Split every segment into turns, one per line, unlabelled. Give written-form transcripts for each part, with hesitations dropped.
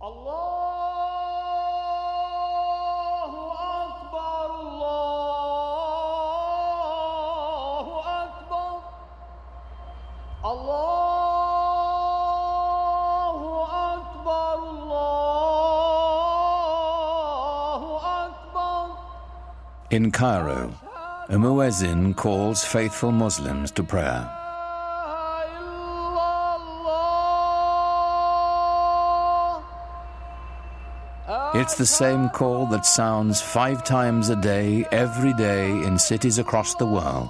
In Cairo, a muezzin calls faithful Muslims to prayer. It's the same call that sounds 5 times a day, every day, in cities across the world.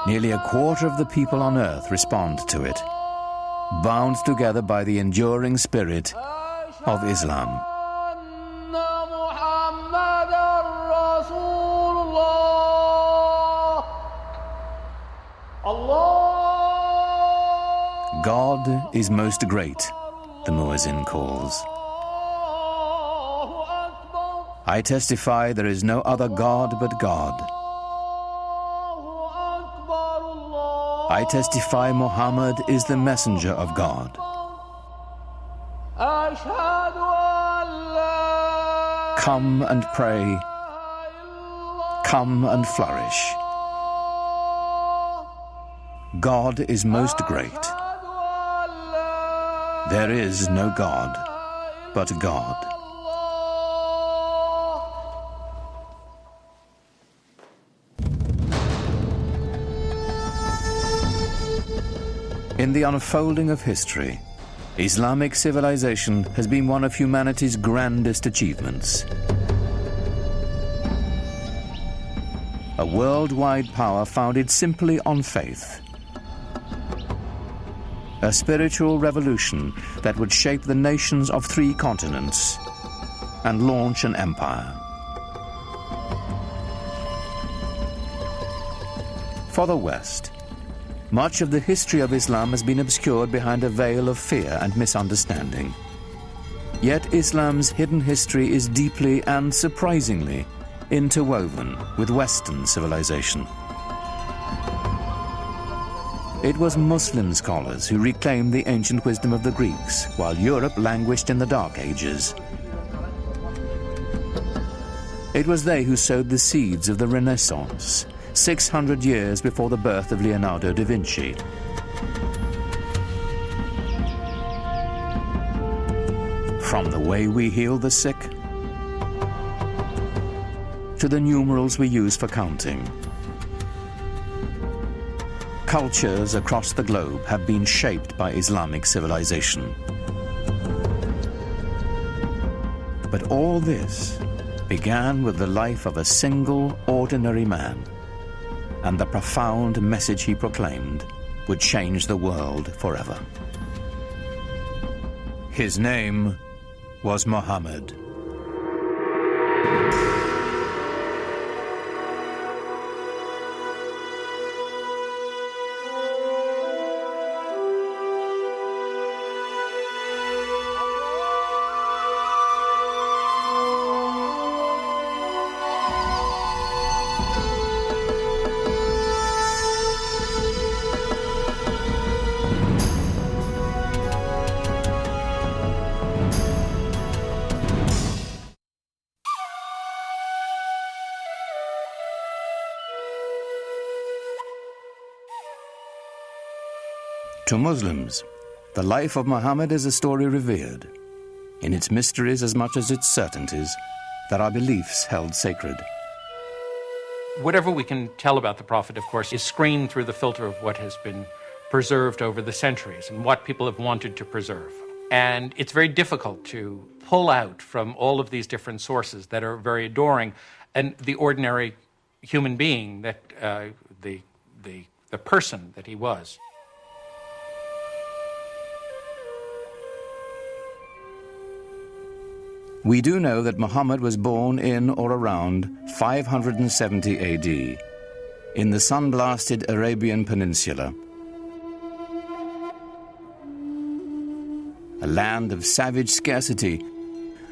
Nearly a quarter of the people on earth respond to it, bound together by the enduring spirit of Islam. God is most great, the muezzin calls. I testify there is no other God but God. I testify Muhammad is the messenger of God. Come and pray. Come and flourish. God is most great. There is no God but God. In the unfolding of history, Islamic civilization has been one of humanity's grandest achievements. A worldwide power founded simply on faith. A spiritual revolution that would shape the nations of 3 continents and launch an empire. For the West, much of the history of Islam has been obscured behind a veil of fear and misunderstanding. Yet Islam's hidden history is deeply and surprisingly interwoven with Western civilization. It was Muslim scholars who reclaimed the ancient wisdom of the Greeks, while Europe languished in the Dark Ages. It was they who sowed the seeds of the Renaissance, 600 years before the birth of Leonardo da Vinci. From the way we heal the sick to the numerals we use for counting, cultures across the globe have been shaped by Islamic civilization. But all this began with the life of a single ordinary man, and the profound message he proclaimed would change the world forever. His name was Muhammad. To Muslims, the life of Muhammad is a story revered, in its mysteries as much as its certainties, that are beliefs held sacred.
Whatever we can tell about the Prophet, of course, is screened through the filter of what has been preserved over the centuries and what people have wanted to preserve. And it's very difficult to pull out from all of these different sources that are very adoring and the ordinary human being that the person that he was.
We do know that Muhammad was born in or around 570 AD in the sun-blasted Arabian Peninsula, a land of savage scarcity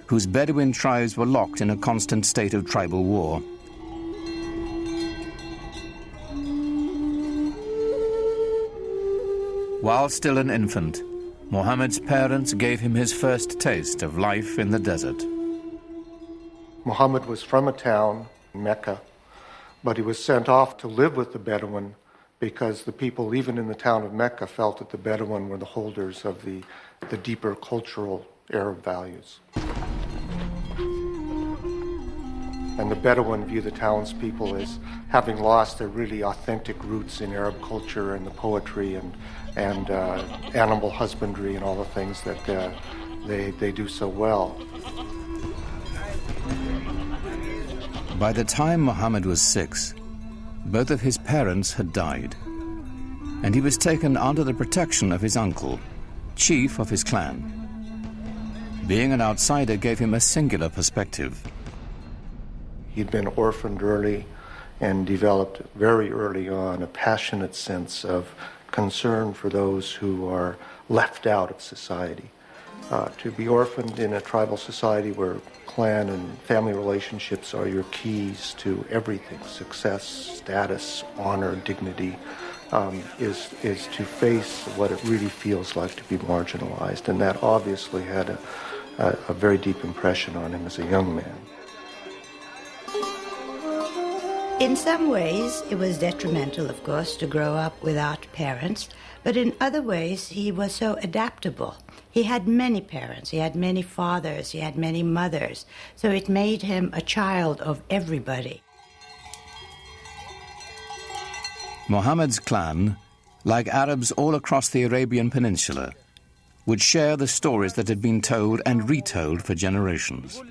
whose Bedouin tribes were locked in a constant state of tribal war. While still an infant, Muhammad's parents gave him his first taste of life in the desert.
Muhammad was from a town, Mecca, but he was sent off to live with the Bedouin because the people, even in the town of Mecca, felt that the Bedouin were the holders of the deeper cultural Arab values. And the Bedouin view the townspeople as having lost their really authentic roots in Arab culture and the poetry and animal husbandry and all the things that they do so well.
By the time Muhammad was 6, both of his parents had died, and he was taken under the protection of his uncle, chief of his clan. Being an outsider gave him a singular perspective.
He'd been orphaned early and developed very early on a passionate sense of concern for those who are left out of society. To be orphaned in a tribal society where clan and family relationships are your keys to everything, success, status, honor, dignity, is to face what it really feels like to be marginalized. And that obviously had a very deep impression on him as a young man.
In some ways, it was detrimental, of course, to grow up without parents, but in other ways, he was so adaptable. He had many parents, he had many fathers, he had many mothers, so it made him a child of everybody.
Muhammad's clan, like Arabs all across the Arabian Peninsula, would share the stories that had been told and retold for generations.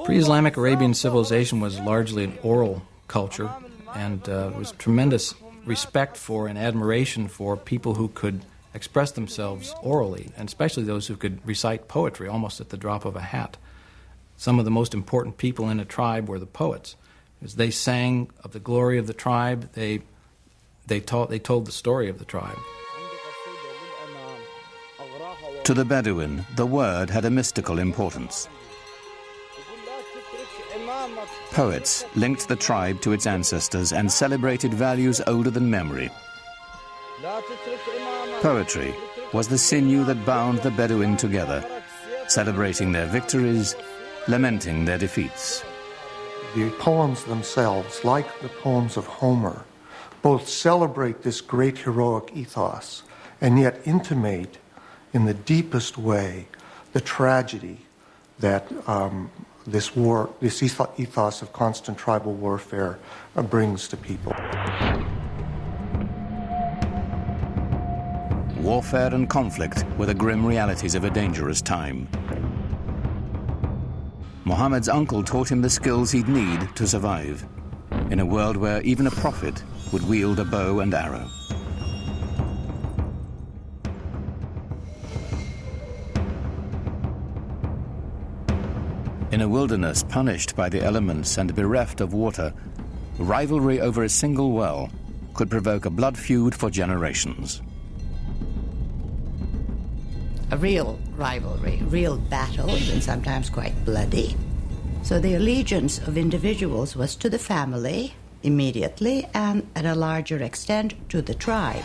Pre-Islamic Arabian civilization was largely an oral culture, and there was tremendous respect for and admiration for people who could express themselves orally, and especially those who could recite poetry almost at the drop of a hat. Some of the most important people in a tribe were the poets. As they sang of the glory of the tribe, they told the story of the tribe.
To the Bedouin, the word had a mystical importance. Poets linked the tribe to its ancestors and celebrated values older than memory. Poetry was the sinew that bound the Bedouin together, celebrating their victories, lamenting their defeats.
The poems themselves, like the poems of Homer, both celebrate this great heroic ethos and yet intimate in the deepest way the tragedy that this ethos of constant tribal warfare brings to people.
Warfare and conflict were the grim realities of a dangerous time. Muhammad's uncle taught him the skills he'd need to survive in a world where even a prophet would wield a bow and arrow. In a wilderness punished by the elements and bereft of water, rivalry over a single well could provoke a blood feud for generations.
A real rivalry, real battles, and sometimes quite bloody. So the allegiance of individuals was to the family, immediately, and at a larger extent to the tribe.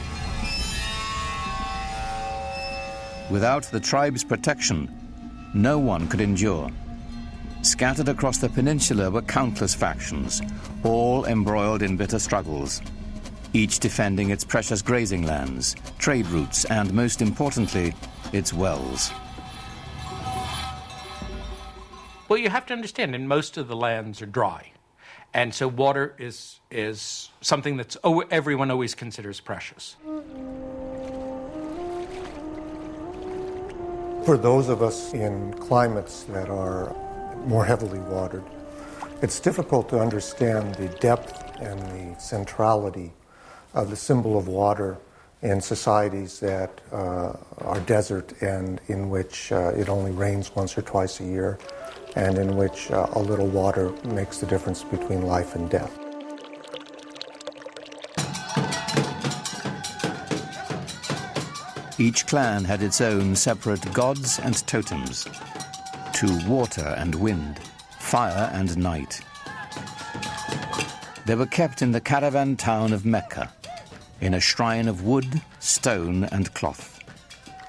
Without the tribe's protection, no one could endure. Scattered across the peninsula were countless factions, all embroiled in bitter struggles, each defending its precious grazing lands, trade routes, and most importantly, its wells.
Well, you have to understand, and most of the lands are dry. And so water is something that's everyone always considers precious.
For those of us in climates that are more heavily watered, it's difficult to understand the depth and the centrality of the symbol of water in societies that are desert and in which it only rains once or twice a year, and in which a little water makes the difference between life and death.
Each clan had its own separate gods and totems, to water and wind, fire and night. They were kept in the caravan town of Mecca, in a shrine of wood, stone, and cloth.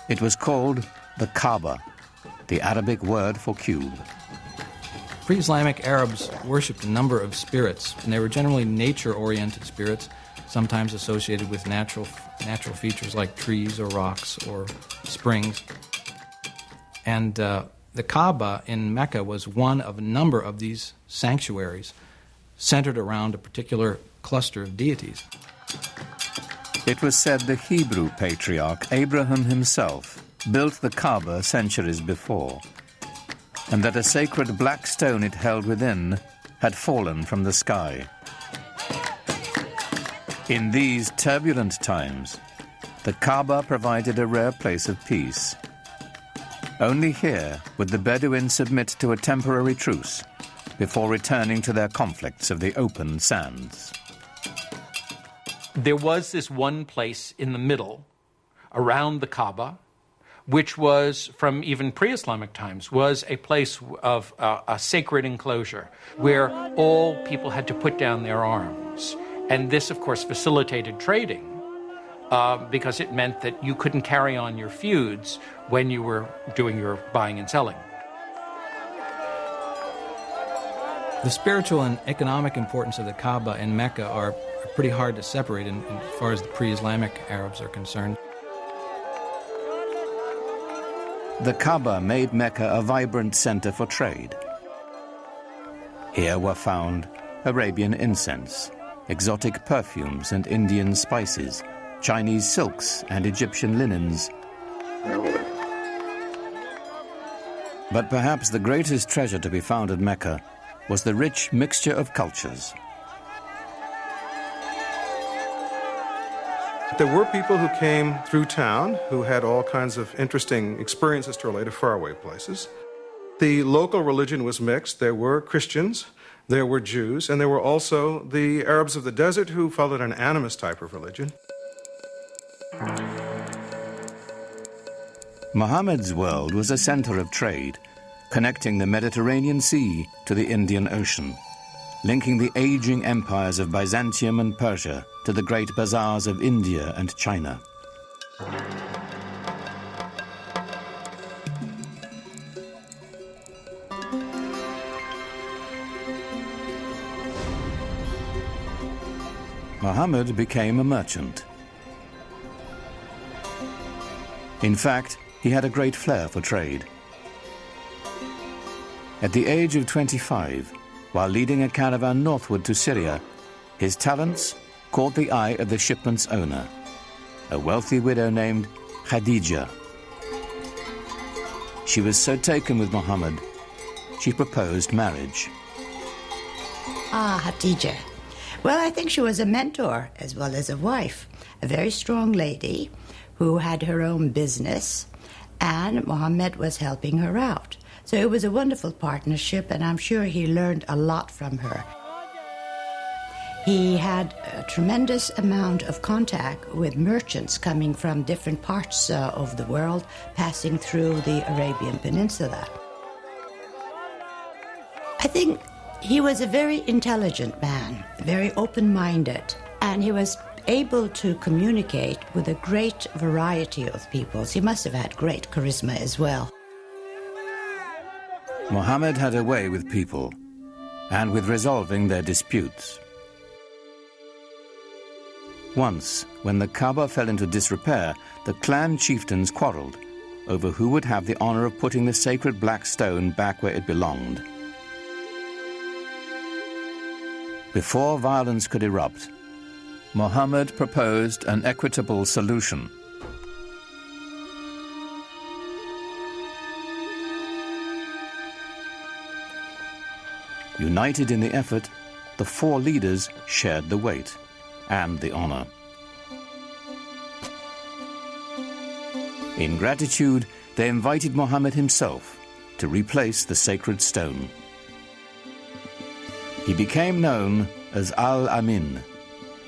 It was called the Kaaba, the Arabic word for cube.
Pre-Islamic Arabs worshipped a number of spirits, and they were generally nature-oriented spirits, sometimes associated with natural features like trees or rocks or springs. And the Kaaba in Mecca was one of a number of these sanctuaries centered around a particular cluster of deities.
It was said the Hebrew patriarch Abraham himself built the Kaaba centuries before, and that a sacred black stone it held within had fallen from the sky. In these turbulent times, the Kaaba provided a rare place of peace. Only here would the Bedouins submit to a temporary truce before returning to their conflicts of the open sands.
There was this one place in the middle, around the Kaaba, which was, from even pre-Islamic times, was a place of a sacred enclosure where all people had to put down their arms. And this, of course, facilitated trading because it meant that you couldn't carry on your feuds when you were doing your buying and selling.
The spiritual and economic importance of the Kaaba in Mecca are pretty hard to separate as far as the pre-Islamic Arabs are concerned.
The Kaaba made Mecca a vibrant center for trade. Here were found Arabian incense, exotic perfumes and Indian spices, Chinese silks and Egyptian linens. But perhaps the greatest treasure to be found at Mecca was the rich mixture of cultures.
There were people who came through town who had all kinds of interesting experiences to relate to faraway places. The local religion was mixed. There were Christians, there were Jews, and there were also the Arabs of the desert who followed an animist type of religion.
Muhammad's world was a center of trade, connecting the Mediterranean Sea to the Indian Ocean, linking the aging empires of Byzantium and Persia to the great bazaars of India and China. Muhammad became a merchant. In fact, he had a great flair for trade. At the age of 25, while leading a caravan northward to Syria, his talents caught the eye of the shipment's owner, a wealthy widow named Khadija. She was so taken with Muhammad, she proposed marriage.
Khadija. Well, I think she was a mentor as well as a wife, a very strong lady who had her own business, and Muhammad was helping her out. So it was a wonderful partnership, and I'm sure he learned a lot from her. He had a tremendous amount of contact with merchants coming from different parts of the world, passing through the Arabian Peninsula. I think he was a very intelligent man, very open-minded, and he was able to communicate with a great variety of peoples. He must have had great charisma as well.
Muhammad had a way with people and with resolving their disputes. Once, when the Kaaba fell into disrepair, the clan chieftains quarreled over who would have the honor of putting the sacred black stone back where it belonged. Before violence could erupt, Muhammad proposed an equitable solution. United in the effort, the four leaders shared the weight and the honor. In gratitude, they invited Muhammad himself to replace the sacred stone. He became known as Al-Amin,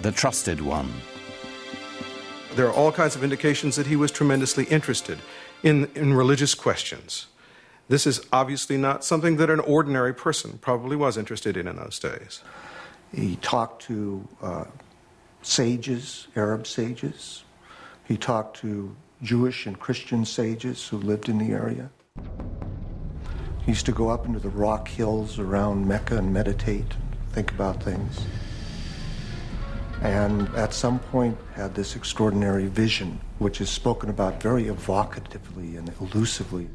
the trusted one.
There are all kinds of indications that he was tremendously interested in religious questions. This is obviously not something that an ordinary person probably was interested in those days.
He talked to sages, Arab sages. He talked to Jewish and Christian sages who lived in the area. He used to go up into the rock hills around Mecca and meditate, think about things. And at some point had this extraordinary vision, which is spoken about very evocatively and elusively.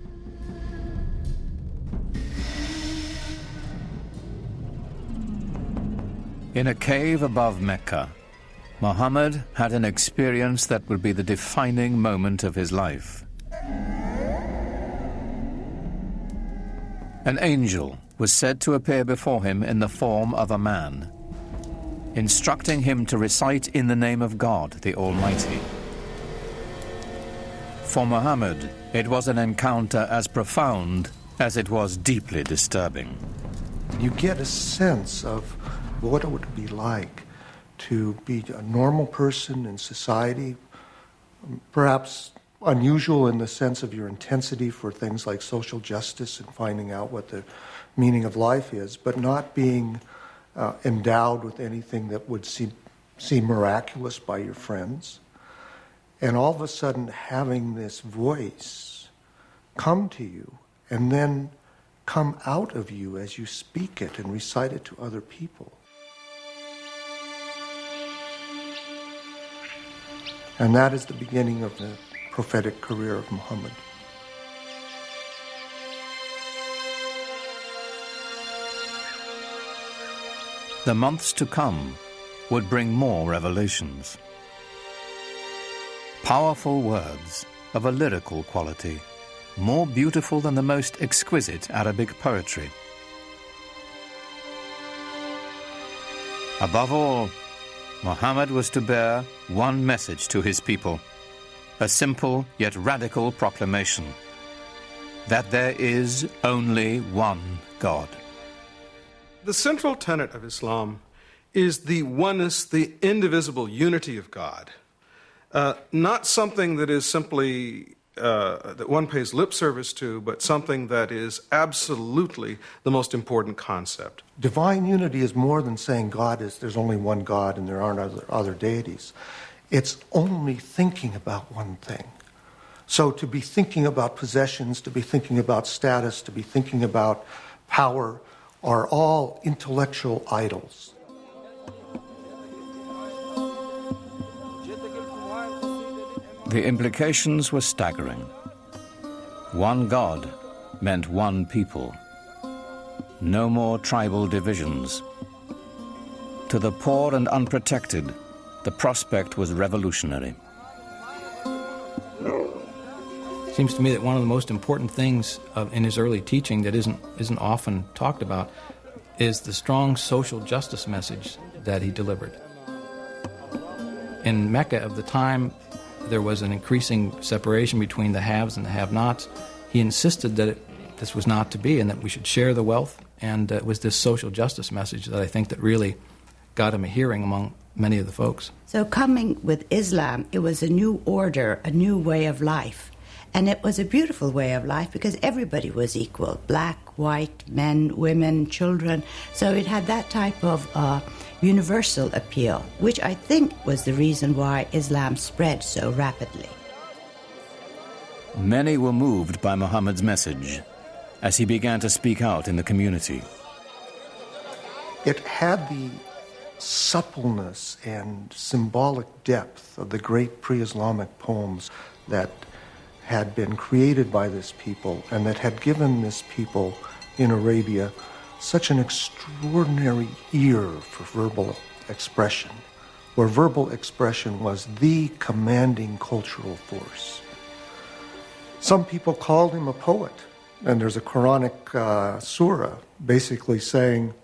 In a cave above Mecca, Muhammad had an experience that would be the defining moment of his life. An angel was said to appear before him in the form of a man, instructing him to recite in the name of God, the Almighty. For Muhammad, it was an encounter as profound as it was deeply disturbing.
You get a sense of what it would be like to be a normal person in society, perhaps unusual in the sense of your intensity for things like social justice and finding out what the meaning of life is, but not being endowed with anything that would seem miraculous by your friends. And all of a sudden having this voice come to you and then come out of you as you speak it and recite it to other people. And that is the beginning of the prophetic career of Muhammad.
The months to come would bring more revelations. Powerful words of a lyrical quality, more beautiful than the most exquisite Arabic poetry. Above all, Muhammad was to bear one message to his people, a simple yet radical proclamation, that there is only one God.
The central tenet of Islam is the oneness, the indivisible unity of God. Not something that is simply that one pays lip service to, but something that is absolutely the most important concept.
Divine unity is more than saying there's only one God and there aren't other deities. It's only thinking about one thing. So to be thinking about possessions, to be thinking about status, to be thinking about power are all intellectual idols.
The implications were staggering. One God meant one people. No more tribal divisions. To the poor and unprotected, the prospect was revolutionary.
It seems to me that one of the most important things in his early teaching that isn't often talked about is the strong social justice message that he delivered. In Mecca of the time, there was an increasing separation between the haves and the have-nots. He insisted that this was not to be and that we should share the wealth, and it was this social justice message that I think that really got him a hearing among many of the folks.
So coming with Islam, it was a new order, a new way of life. And it was a beautiful way of life because everybody was equal, black, white, men, women, children. So it had that type of universal appeal, which I think was the reason why Islam spread so rapidly.
Many were moved by Muhammad's message as he began to speak out in the community.
It had the suppleness and symbolic depth of the great pre-Islamic poems that had been created by this people and that had given this people in Arabia such an extraordinary ear for verbal expression, where verbal expression was the commanding cultural force. Some people called him a poet, and there's a Quranic surah basically saying,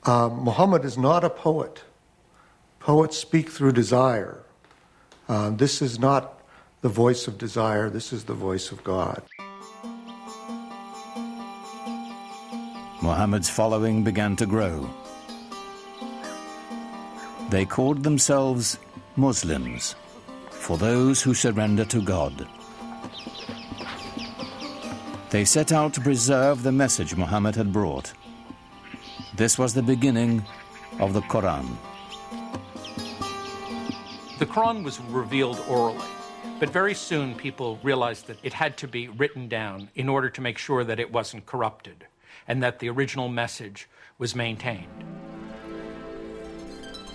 Muhammad is not a poet. Poets speak through desire. This is not the voice of desire, this is the voice of God.
Muhammad's following began to grow. They called themselves Muslims, for those who surrender to God. They set out to preserve the message Muhammad had brought. This was the beginning of the Quran.
The Quran was revealed orally, but very soon people realized that it had to be written down in order to make sure that it wasn't corrupted and that the original message was maintained.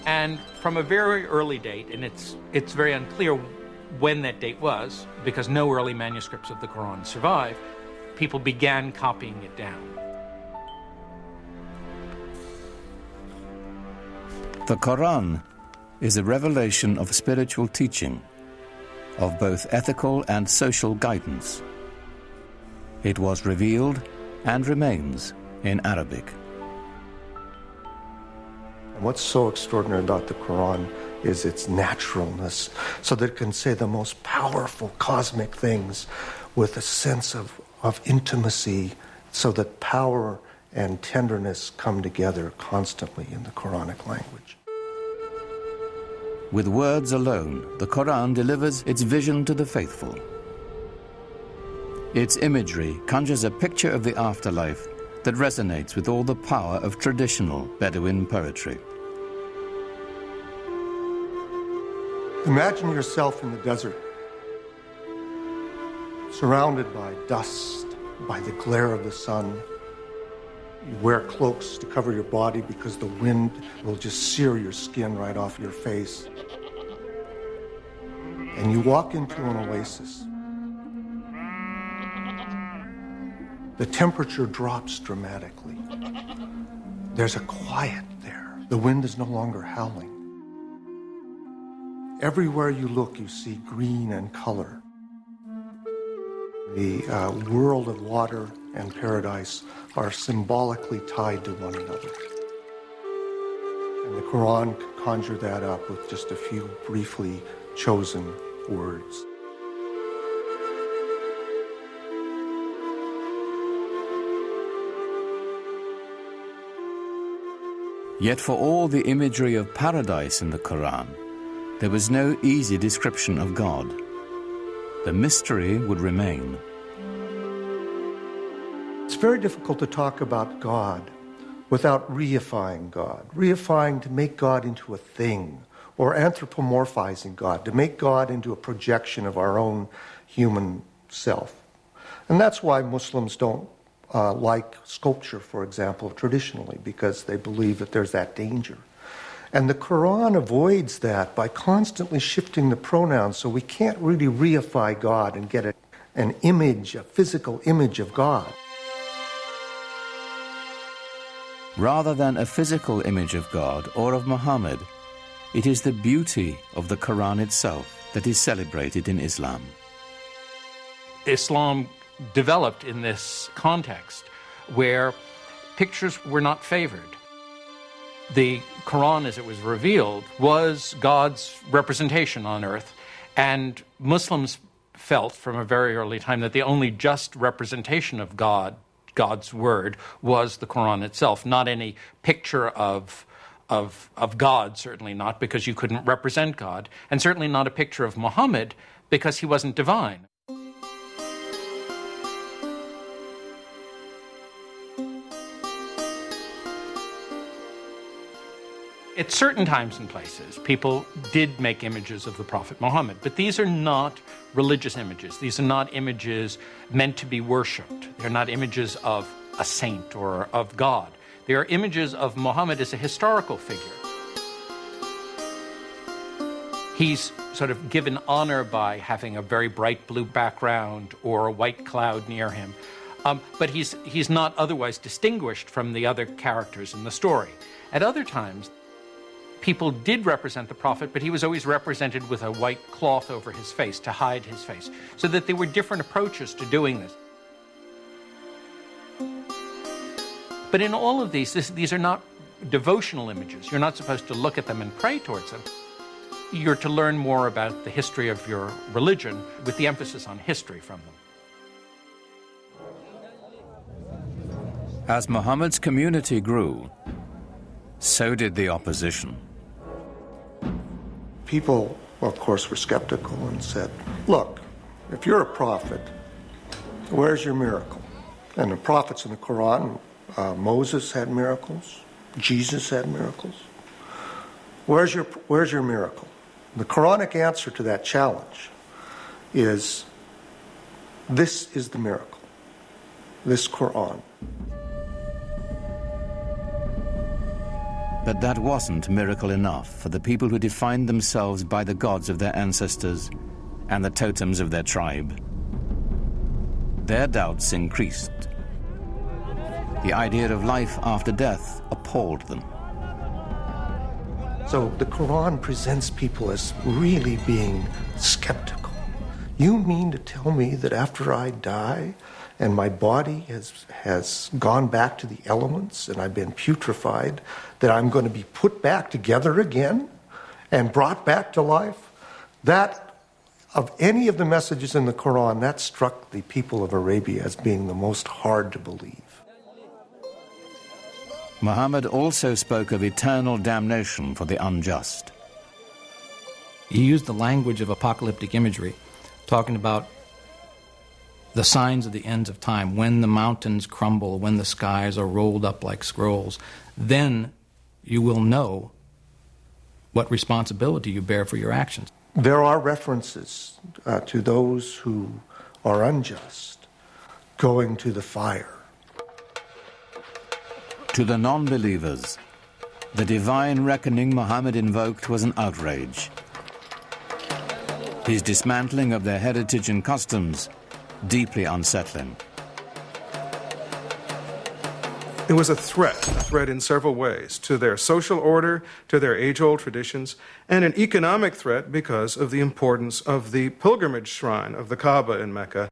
And from a very early date, and it's very unclear when that date was, because no early manuscripts of the Quran survive, people began copying it down.
The Quran is a revelation of spiritual teaching, of both ethical and social guidance. It was revealed and remains in Arabic.
What's so extraordinary about the Quran is its naturalness, so that it can say the most powerful cosmic things with a sense of intimacy, so that power and tenderness come together constantly in the Quranic language.
With words alone, the Quran delivers its vision to the faithful. Its imagery conjures a picture of the afterlife that resonates with all the power of traditional Bedouin poetry.
Imagine yourself in the desert, surrounded by dust, by the glare of the sun. You wear cloaks to cover your body because the wind will just sear your skin right off your face. And you walk into an oasis. The temperature drops dramatically. There's a quiet there. The wind is no longer howling. Everywhere you look, you see green and color. The world of water and paradise are symbolically tied to one another. And the Quran can conjure that up with just a few briefly chosen words.
Yet for all the imagery of paradise in the Quran, there was no easy description of God. The mystery would remain.
It's very difficult to talk about God without reifying God. Reifying to make God into a thing, or anthropomorphizing God, to make God into a projection of our own human self. And that's why Muslims don't like sculpture, for example, traditionally, because they believe that there's that danger. And the Quran avoids that by constantly shifting the pronouns, so we can't really reify God and get an image, a physical image of God.
Rather than a physical image of God or of Muhammad, it is the beauty of the Quran itself that is celebrated in Islam.
Islam developed in this context where pictures were not favored. The Quran, as it was revealed, was God's representation on earth, and Muslims felt from a very early time that the only just representation of God's word, was the Quran itself, not any picture of God, certainly not, because you couldn't represent God, and certainly not a picture of Muhammad, because he wasn't divine. At certain times and places, people did make images of the Prophet Muhammad, but these are not religious images. These are not images meant to be worshipped. They're not images of a saint or of God. They are images of Muhammad as a historical figure. He's sort of given honor by having a very bright blue background or a white cloud near him, but he's not otherwise distinguished from the other characters in the story. At other times, people did represent the Prophet, but he was always represented with a white cloth over his face to hide his face, so that there were different approaches to doing this. But in all of these are not devotional images. You're not supposed to look at them and pray towards them. You're to learn more about the history of your religion, with the emphasis on history from them.
As Muhammad's community grew, so did the opposition.
People, of course, were skeptical and said, look, if you're a prophet, where's your miracle? And the prophets in the Quran, Moses had miracles, Jesus had miracles. Where's your miracle? The Quranic answer to that challenge is, this is the miracle, this Quran.
But that wasn't miracle enough for the people who defined themselves by the gods of their ancestors and the totems of their tribe. Their doubts increased. The idea of life after death appalled them.
So the Quran presents people as really being skeptical. You mean to tell me that after I die and my body has gone back to the elements and I've been putrefied, that I'm going to be put back together again and brought back to life? That, of any of the messages in the Quran, that struck the people of Arabia as being the most hard to believe.
Muhammad also spoke of eternal damnation for the unjust.
He used the language of apocalyptic imagery, talking about the signs of the ends of time, when the mountains crumble, when the skies are rolled up like scrolls. Then you will know what responsibility you bear for your actions.
There are references to those who are unjust going to the fire.
To the non-believers, the divine reckoning Muhammad invoked was an outrage. His dismantling of their heritage and customs, deeply unsettling.
It was a threat in several ways, to their social order, to their age-old traditions, and an economic threat because of the importance of the pilgrimage shrine of the Kaaba in Mecca.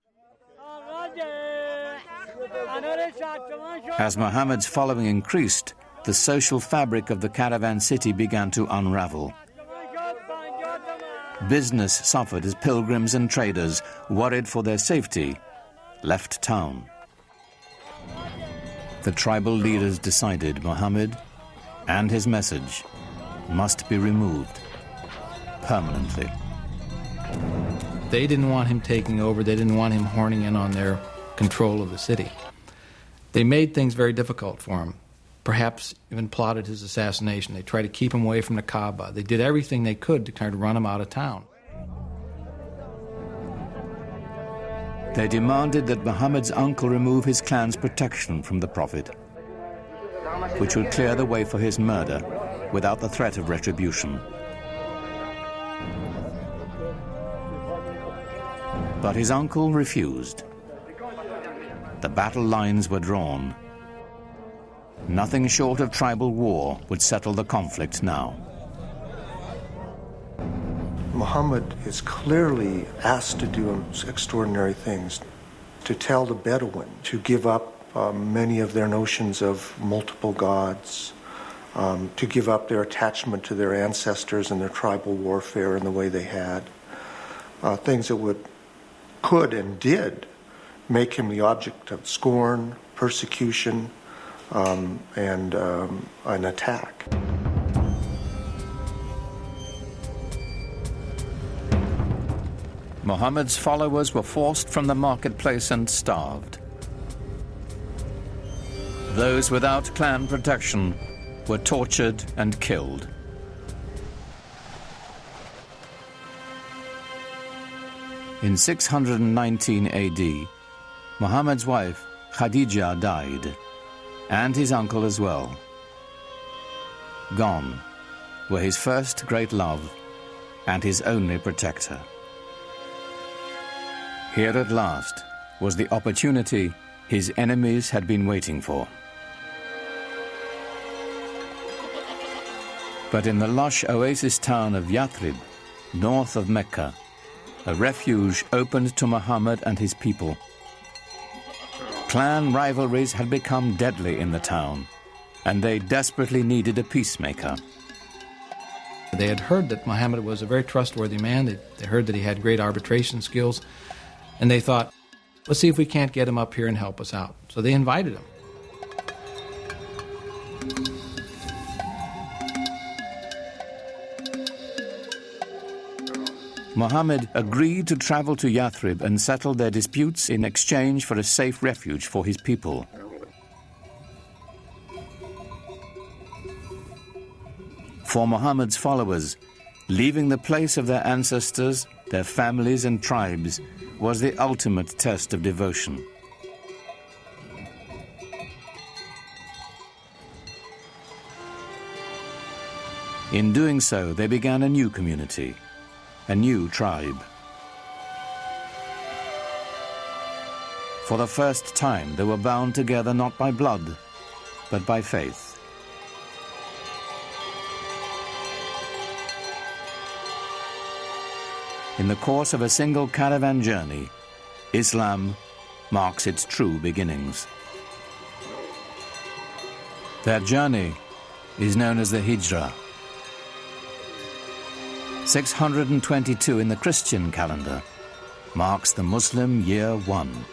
As Muhammad's following increased, the social fabric of the caravan city began to unravel. Business suffered as pilgrims and traders, worried for their safety, left town. The tribal leaders decided Muhammad and his message must be removed permanently.
They didn't want him taking over. They didn't want him horning in on their control of the city. They made things very difficult for him, perhaps even plotted his assassination. They tried to keep him away from the Kaaba. They did everything they could to try to run him out of town.
They demanded that Muhammad's uncle remove his clan's protection from the Prophet, which would clear the way for his murder without the threat of retribution. But his uncle refused. The battle lines were drawn. Nothing short of tribal war would settle the conflict now.
Muhammad is clearly asked to do extraordinary things, to tell the Bedouin to give up many of their notions of multiple gods, to give up their attachment to their ancestors and their tribal warfare in the way they had, things that could and did make him the object of scorn, persecution, and an attack.
Muhammad's followers were forced from the marketplace and starved. Those without clan protection were tortured and killed. In 619 AD, Muhammad's wife, Khadija, died, and his uncle as well. Gone were his first great love and his only protector. Here at last was the opportunity his enemies had been waiting for. But in the lush oasis town of Yathrib, north of Mecca, a refuge opened to Muhammad and his people. Clan rivalries had become deadly in the town, and they desperately needed a peacemaker.
They had heard that Muhammad was a very trustworthy man. They heard that he had great arbitration skills, and they thought, let's see if we can't get him up here and help us out. So they invited him.
Muhammad agreed to travel to Yathrib and settle their disputes in exchange for a safe refuge for his people. For Muhammad's followers, Leaving the place of their ancestors, their families and tribes, was the ultimate test of devotion. In doing so, they began a new community, a new tribe. For the first time, they were bound together not by blood, but by faith. In the course of a single caravan journey, Islam marks its true beginnings. Their journey is known as the Hijrah. 622 in the Christian calendar marks the Muslim year 1.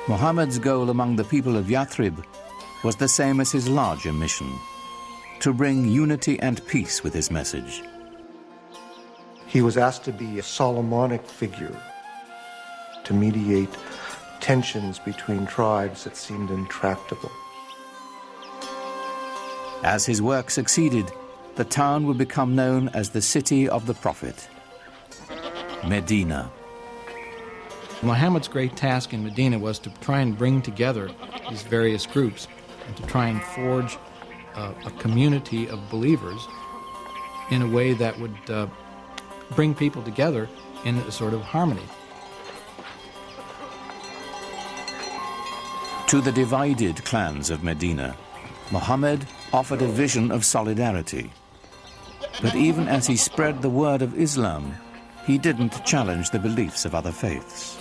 Muhammad's goal among the people of Yathrib was the same as his larger mission, to bring unity and peace with his message.
He was asked to be a Solomonic figure, to mediate tensions between tribes that seemed intractable.
As his work succeeded, the town would become known as the City of the Prophet, Medina.
Muhammad's great task in Medina was to try and bring together these various groups and to try and forge a community of believers in a way that would bring people together in a sort of harmony.
To the divided clans of Medina, Muhammad offered a vision of solidarity. But even as he spread the word of Islam, he didn't challenge the beliefs of other faiths.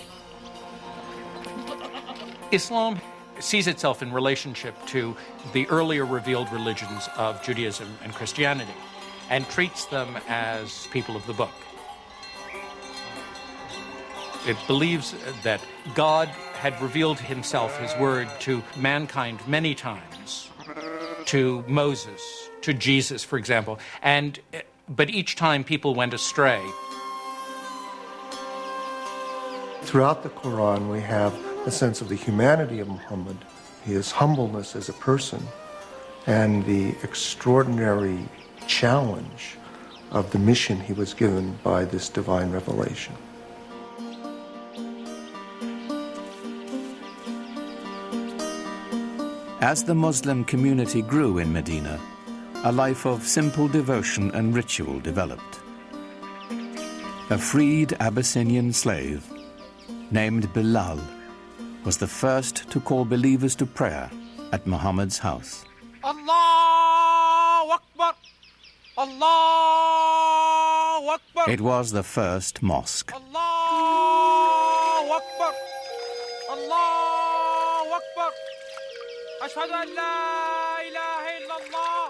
Islam sees itself in relationship to the earlier revealed religions of Judaism and Christianity and treats them as people of the book. It believes that God had revealed himself, his word, to mankind many times, to Moses, to Jesus, for example, but each time people went astray.
Throughout the Quran, we have a sense of the humanity of Muhammad, his humbleness as a person, and the extraordinary challenge of the mission he was given by this divine revelation.
As the Muslim community grew in Medina, a life of simple devotion and ritual developed. A freed Abyssinian slave named Bilal was the first to call believers to prayer at Muhammad's house.
Allahu Akbar! Allahu Akbar!
It was the first mosque.
Allahu Akbar! Allahu Akbar! Ashhadu an la ilaha illallah.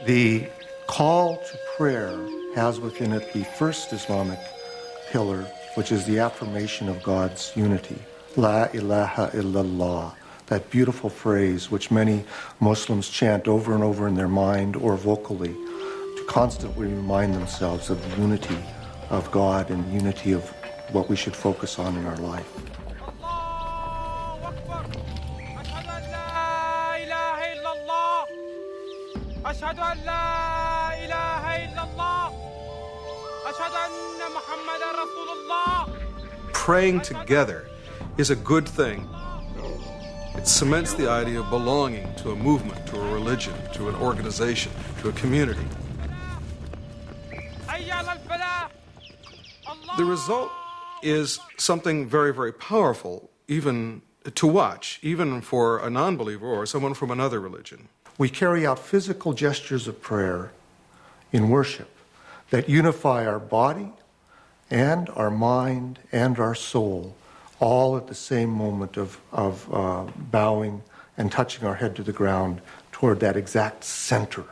The call to prayer has within it the first Islamic pillar, which is the affirmation of God's unity. La ilaha illallah, that beautiful phrase which many Muslims chant over and over in their mind or vocally to constantly remind themselves of the unity of God and the unity of what we should focus on in our life.
أشهد أن لا إله إلا الله أشهد أن محمدا رسول الله.
Praying together is a good thing. It cements the idea of belonging to a movement, to a religion, to an organization, to a community. The result is something very, very powerful, even to watch, even for a non-believer or someone from another religion.
We carry out physical gestures of prayer in worship that unify our body and our mind and our soul, all at the same moment of bowing and touching our head to the ground toward that exact center.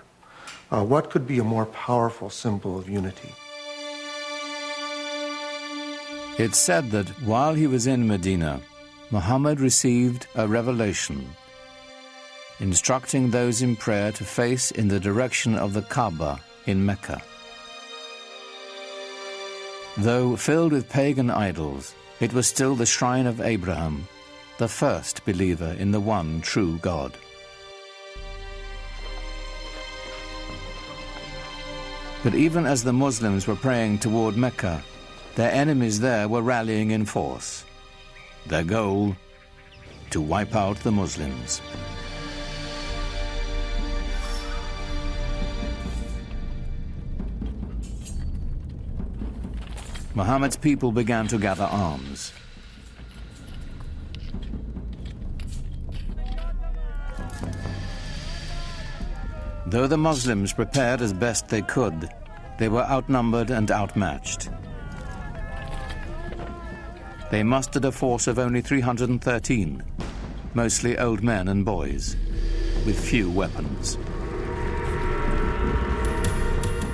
What could be a more powerful symbol of unity?
It's said that while he was in Medina, Muhammad received a revelation instructing those in prayer to face in the direction of the Kaaba in Mecca. Though filled with pagan idols, it was still the shrine of Abraham, the first believer in the one true God. But even as the Muslims were praying toward Mecca, their enemies there were rallying in force. Their goal, to wipe out the Muslims. Muhammad's people began to gather arms. Though the Muslims prepared as best they could, they were outnumbered and outmatched. They mustered a force of only 313, mostly old men and boys, with few weapons.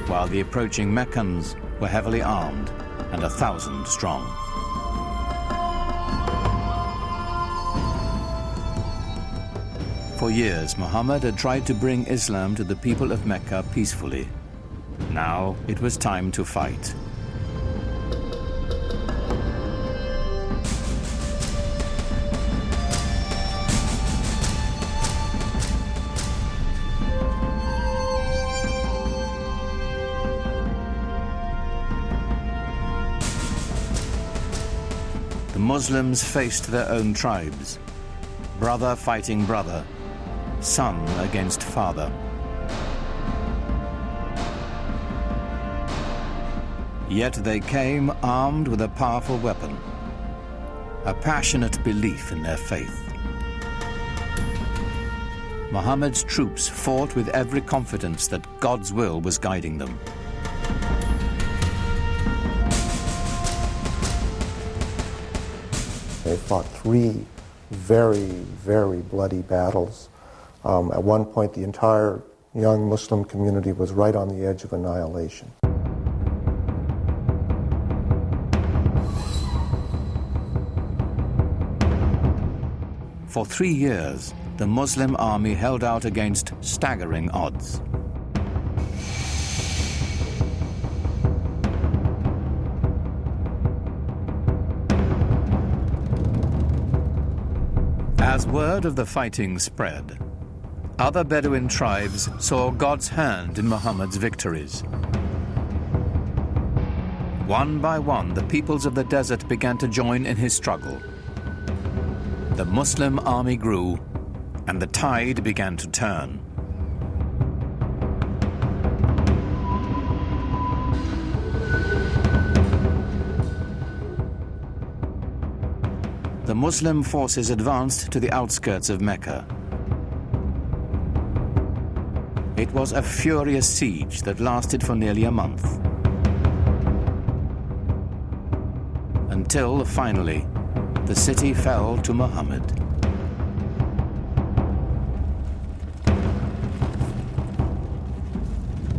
While the approaching Meccans were heavily armed and 1,000 strong. For years, Muhammad had tried to bring Islam to the people of Mecca peacefully. Now it was time to fight. The Muslims faced their own tribes, brother fighting brother, son against father. Yet they came armed with a powerful weapon, a passionate belief in their faith. Muhammad's troops fought with every confidence that God's will was guiding them.
They fought 3 very, very bloody battles. At one point, the entire young Muslim community was right on the edge of annihilation.
For 3 years, the Muslim army held out against staggering odds. As word of the fighting spread, other Bedouin tribes saw God's hand in Muhammad's victories. One by one, the peoples of the desert began to join in his struggle. The Muslim army grew, and the tide began to turn. The Muslim forces advanced to the outskirts of Mecca. It was a furious siege that lasted for nearly a month. Until, finally, the city fell to Muhammad.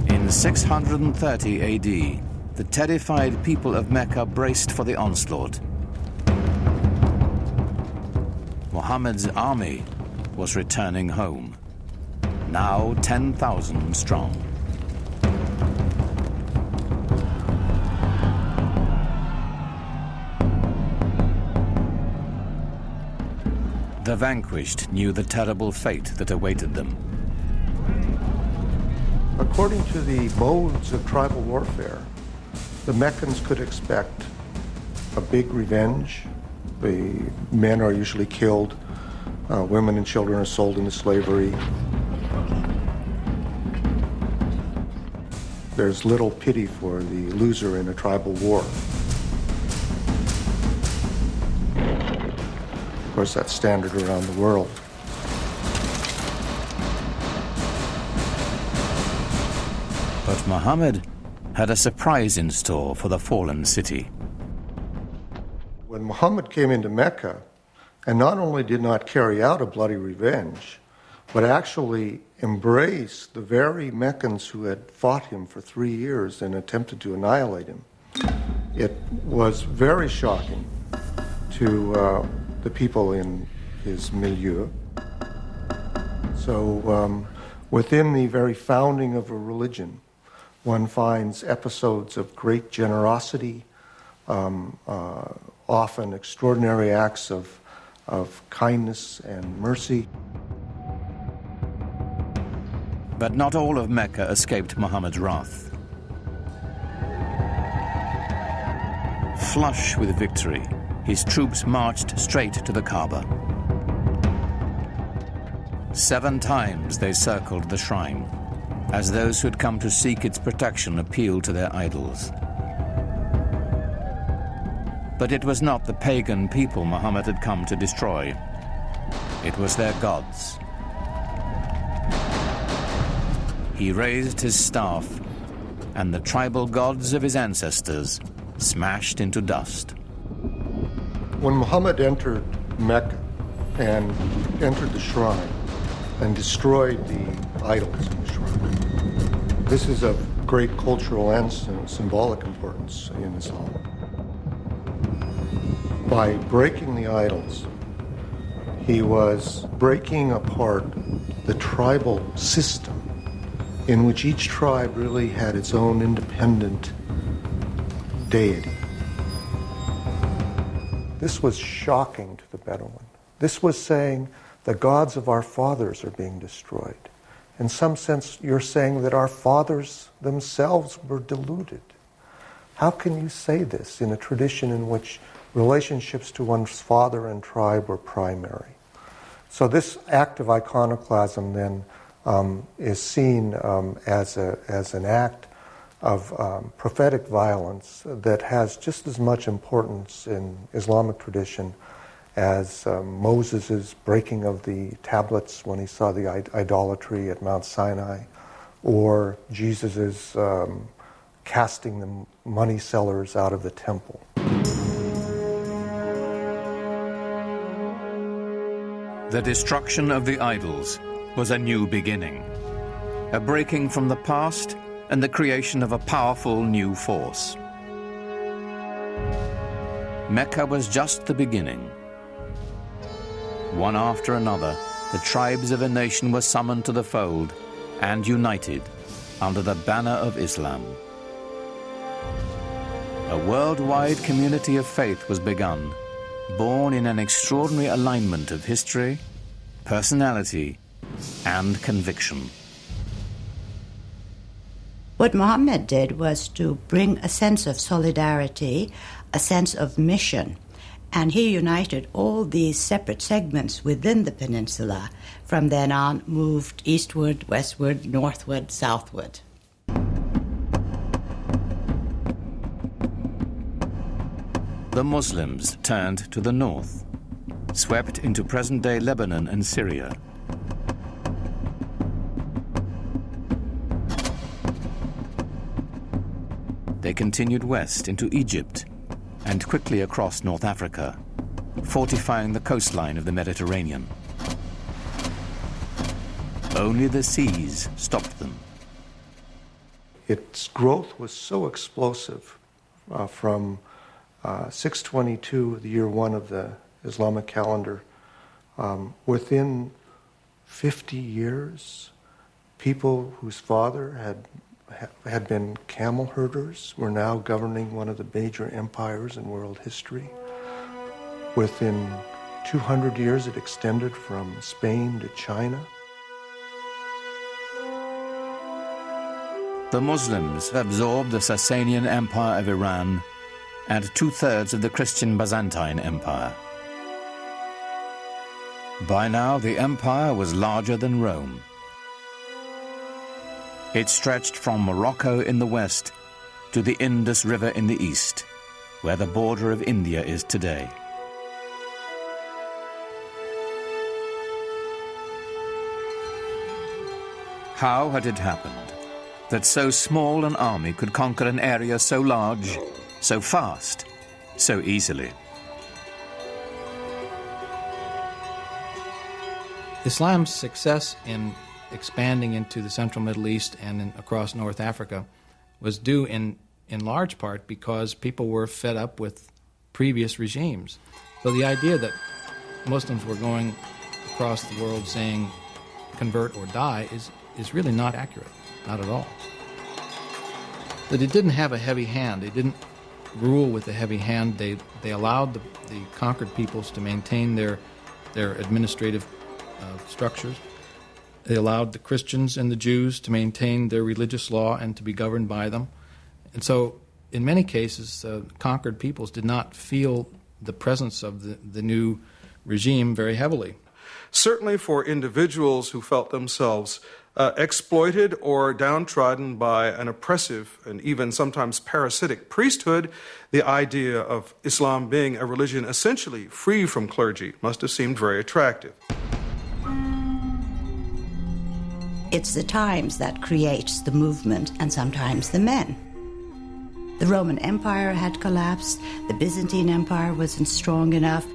In 630 AD, the terrified people of Mecca braced for the onslaught. Muhammad's army was returning home, now 10,000 strong. The vanquished knew the terrible fate that awaited them.
According to the modes of tribal warfare, the Meccans could expect a big revenge. The men are usually killed, women and children are sold into slavery. There's little pity for the loser in a tribal war. Of course, that's standard around the world.
But Muhammad had a surprise in store for the fallen city.
When Muhammad came into Mecca, and not only did not carry out a bloody revenge, but actually embraced the very Meccans who had fought him for 3 years and attempted to annihilate him, it was very shocking to the people in his milieu. So within the very founding of a religion, one finds episodes of great generosity, often extraordinary acts of of kindness and mercy.
But not all of Mecca escaped Muhammad's wrath. Flush with victory, his troops marched straight to the Kaaba. 7 times they circled the shrine, as those who had come to seek its protection appealed to their idols. But it was not the pagan people Muhammad had come to destroy. It was their gods. He raised his staff, and the tribal gods of his ancestors smashed into dust.
When Muhammad entered Mecca and entered the shrine and destroyed the idols in the shrine, this is of great cultural and symbolic importance in Islam. By breaking the idols, he was breaking apart the tribal system in which each tribe really had its own independent deity. This was shocking to the Bedouin. This was saying the gods of our fathers are being destroyed. In some sense, you're saying that our fathers themselves were deluded. How can you say this in a tradition in which relationships to one's father and tribe were primary? So this act of iconoclasm then is seen as an act of prophetic violence that has just as much importance in Islamic tradition as Moses' breaking of the tablets when he saw the idolatry at Mount Sinai, or Jesus' casting the money sellers out of the temple.
The destruction of the idols was a new beginning, a breaking from the past and the creation of a powerful new force. Mecca was just the beginning. One after another, the tribes of a nation were summoned to the fold and united under the banner of Islam. A worldwide community of faith was begun, born in an extraordinary alignment of history, personality, and conviction.
What Muhammad did was to bring a sense of solidarity, a sense of mission, and he united all these separate segments within the peninsula. From then on, moved eastward, westward, northward, southward.
The Muslims turned to the north, swept into present-day Lebanon and Syria. They continued west into Egypt and quickly across North Africa, fortifying the coastline of the Mediterranean. Only the seas stopped them.
Its growth was so explosive from 622, the year 1 of the Islamic calendar. Within 50 years, people whose father had been camel herders were now governing one of the major empires in world history. Within 200 years, it extended from Spain to China.
The Muslims absorbed the Sasanian Empire of Iran and 2/3 of the Christian Byzantine Empire. By now, the empire was larger than Rome. It stretched from Morocco in the west to the Indus River in the east, where the border of India is today. How had it happened that so small an army could conquer an area so large, so fast, so easily?
Islam's success in expanding into the central Middle East and across North Africa was due in large part because people were fed up with previous regimes. So the idea that Muslims were going across the world saying convert or die is really not accurate, not at all. That it didn't have a heavy hand. It didn't rule with a heavy hand. They allowed the conquered peoples to maintain their administrative structures. They allowed the Christians and the Jews to maintain their religious law and to be governed by them. And so, in many cases, conquered peoples did not feel the presence of the new regime very heavily.
Certainly for individuals who felt themselves exploited or downtrodden by an oppressive and even sometimes parasitic priesthood, the idea of Islam being a religion essentially free from clergy must have seemed very attractive.
It's the times that creates the movement and sometimes the men. The Roman Empire had collapsed, the Byzantine Empire wasn't strong enough.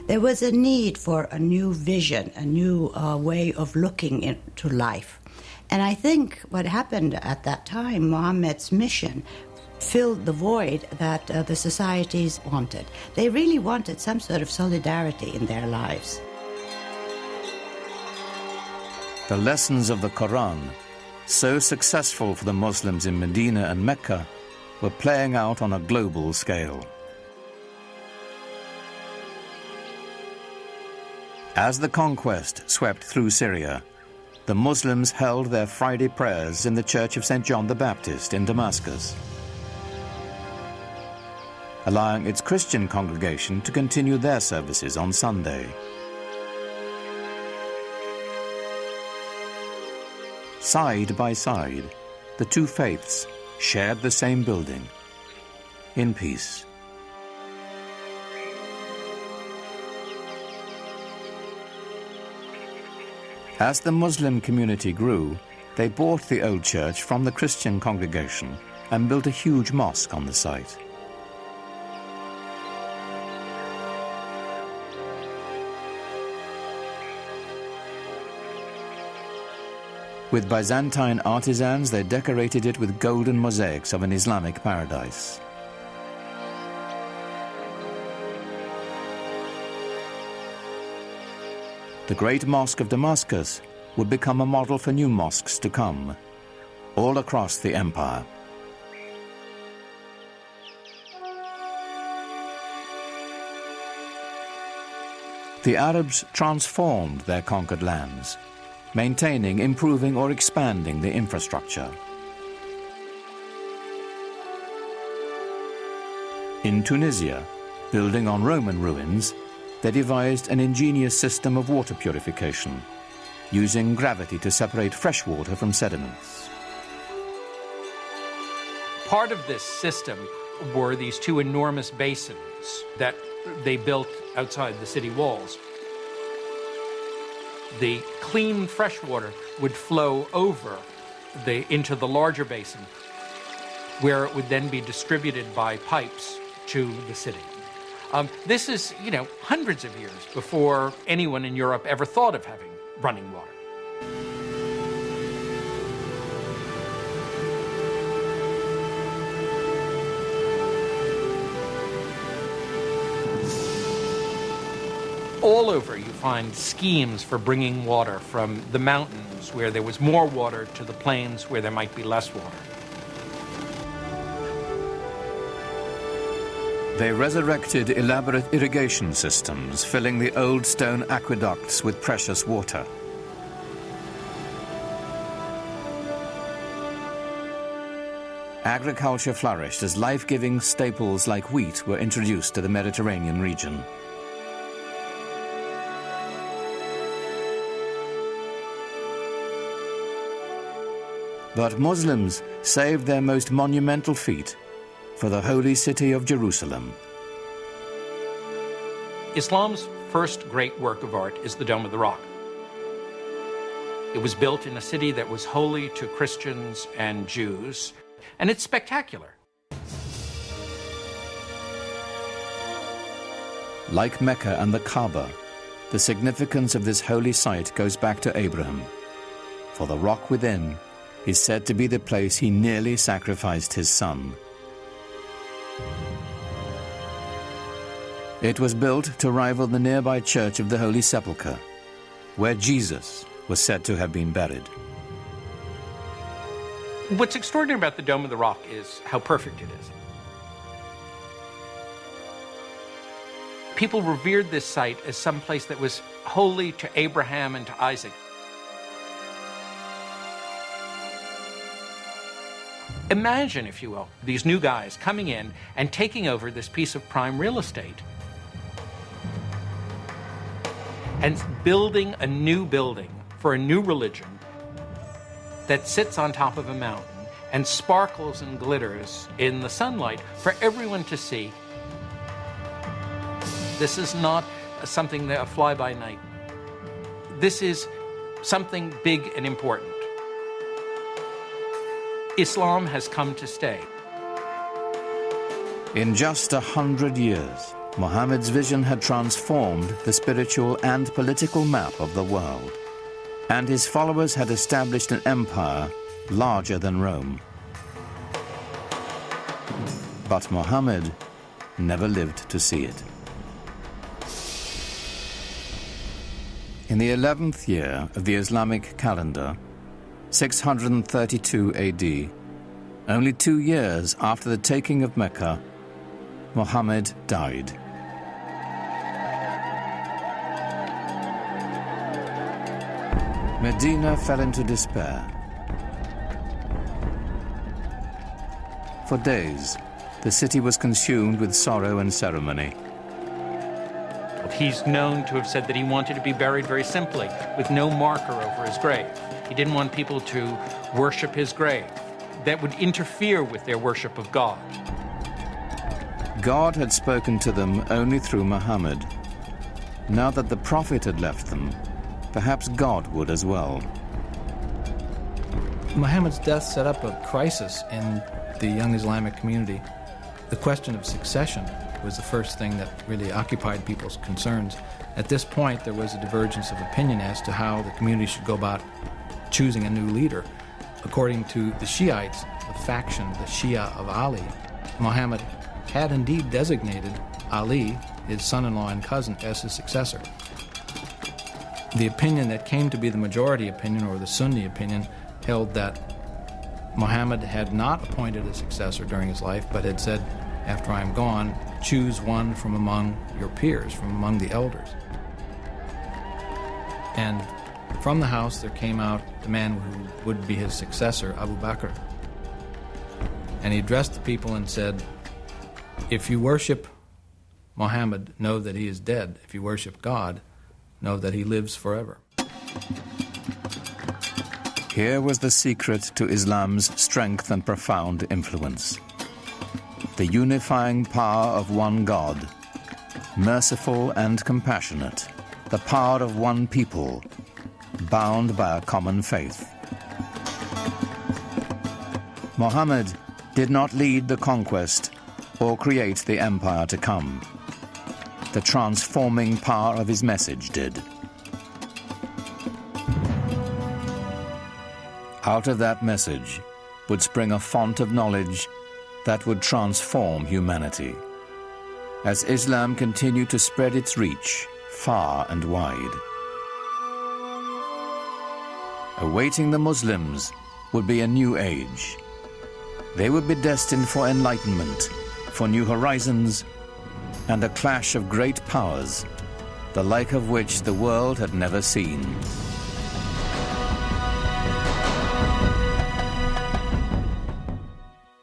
There was a need for a new vision, a new way of looking into life. And I think what happened at that time, Muhammad's mission, filled the void that the societies wanted. They really wanted some sort of solidarity in their lives.
The lessons of the Quran, so successful for the Muslims in Medina and Mecca, were playing out on a global scale. As the conquest swept through Syria, the Muslims held their Friday prayers in the Church of St. John the Baptist in Damascus, allowing its Christian congregation to continue their services on Sunday. Side by side, the two faiths shared the same building, in peace. As the Muslim community grew, they bought the old church from the Christian congregation and built a huge mosque on the site. With Byzantine artisans, they decorated it with golden mosaics of an Islamic paradise. The Great Mosque of Damascus would become a model for new mosques to come, all across the empire. The Arabs transformed their conquered lands, maintaining, improving, or expanding the infrastructure. In Tunisia, building on Roman ruins, they devised an ingenious system of water purification, using gravity to separate fresh water from sediments.
Part of this system were these two enormous basins that they built outside the city walls. The clean fresh water would flow over into the larger basin, where it would then be distributed by pipes to the city. This is, hundreds of years before anyone in Europe ever thought of having running water. All over you find schemes for bringing water from the mountains where there was more water to the plains where there might be less water.
They resurrected elaborate irrigation systems, filling the old stone aqueducts with precious water. Agriculture flourished as life-giving staples like wheat were introduced to the Mediterranean region. But Muslims saved their most monumental feat for the holy city of Jerusalem.
Islam's first great work of art is the Dome of the Rock. It was built in a city that was holy to Christians and Jews, and it's spectacular.
Like Mecca and the Kaaba, the significance of this holy site goes back to Abraham, for the rock within is said to be the place he nearly sacrificed his son. It was built to rival the nearby Church of the Holy Sepulchre, where Jesus was said to have been buried.
What's extraordinary about the Dome of the Rock is how perfect it is. People revered this site as some place that was holy to Abraham and to Isaac. Imagine, if you will, these new guys coming in and taking over this piece of prime real estate and building a new building for a new religion that sits on top of a mountain and sparkles and glitters in the sunlight for everyone to see. This is not something that a fly-by-night. This is something big and important. Islam has come to stay.
In just 100 years, Muhammad's vision had transformed the spiritual and political map of the world, and his followers had established an empire larger than Rome. But Muhammad never lived to see it. In the 11th year of the Islamic calendar, 632 AD, only 2 years after the taking of Mecca, Muhammad died. Medina fell into despair. For days, the city was consumed with sorrow and ceremony.
He's known to have said that he wanted to be buried very simply, with no marker over his grave. He didn't want people to worship his grave. That would interfere with their worship of God.
God had spoken to them only through Muhammad. Now that the Prophet had left them, perhaps God would as well.
Muhammad's death set up a crisis in the young Islamic community. The question of succession was the first thing that really occupied people's concerns. At this point, there was a divergence of opinion as to how the community should go about choosing a new leader. According to the Shiites, the faction, the Shia of Ali, Muhammad had indeed designated Ali, his son-in-law and cousin, as his successor. The opinion that came to be the majority opinion, or the Sunni opinion, held that Muhammad had not appointed a successor during his life, but had said, after I am gone, choose one from among your peers, from among the elders. And from the house there came out the man who would be his successor, Abu Bakr. And he addressed the people and said, if you worship Muhammad, know that he is dead. If you worship God, know that he lives forever.
Here was the secret to Islam's strength and profound influence. The unifying power of one God, merciful and compassionate, the power of one people, bound by a common faith. Muhammad did not lead the conquest or create the empire to come. The transforming power of his message did. Out of that message would spring a font of knowledge that would transform humanity, as Islam continued to spread its reach far and wide. Awaiting the Muslims would be a new age. They would be destined for enlightenment, for new horizons, and a clash of great powers, the like of which the world had never seen.